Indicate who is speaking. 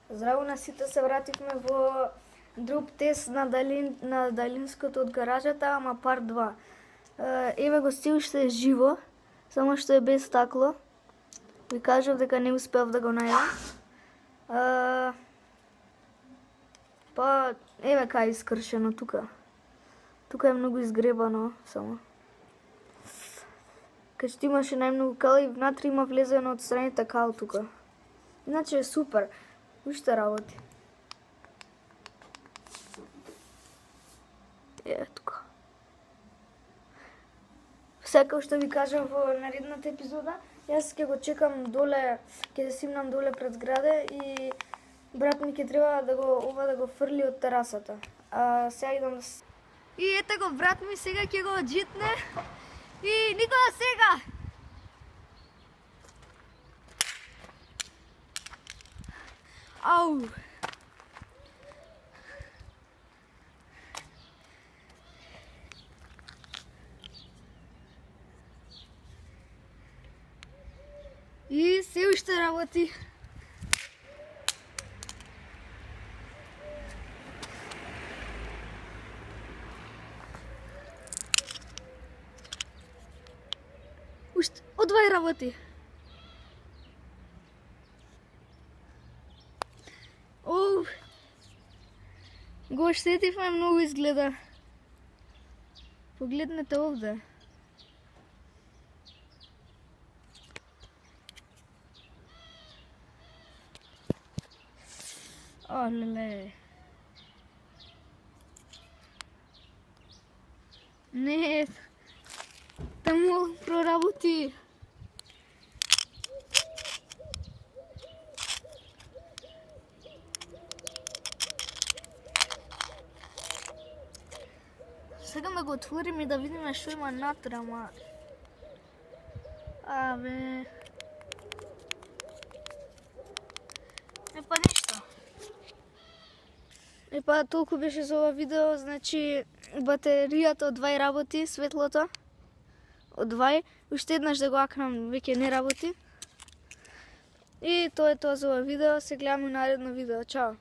Speaker 1: Здраво на сите, се вративме во друг тест на далинското од гаражата, ама пар 2. Еве го си уште живо, само што е без стакло. Ви кажав дека не успеав да го најдам. Па, еве кај искршено тука. Тука е многу изгребано, само. Кај што имаше најмногу кал и внатре има влезено од страните кал тука. Иначе е супер. Уште работи. Е, тука. Секако што ви кажам во наредната епизода, јас ќе го чекам доле, ќе се симнам доле пред зграде и брат ми ќе треба да го фрли од терасата. Сега идам да... И ете го брат ми, сега ќе го джитне. И Никола сега! Ау! И се уште работи. Уште одвај работи. Оу. Го штетивме многу изгледа. Погледнете овде. О, леле. Не, таму проработи. Сега да го отворим и да видиме што има натре, ама... Абе... Епа ништо. Епа толку беше за ова видео, значи батеријата одвај работи, светлото одвај. Уште еднаш да го акнам, веќе не работи. И тоа е тоа за ова видео, се гледаме наредно видео. Чао!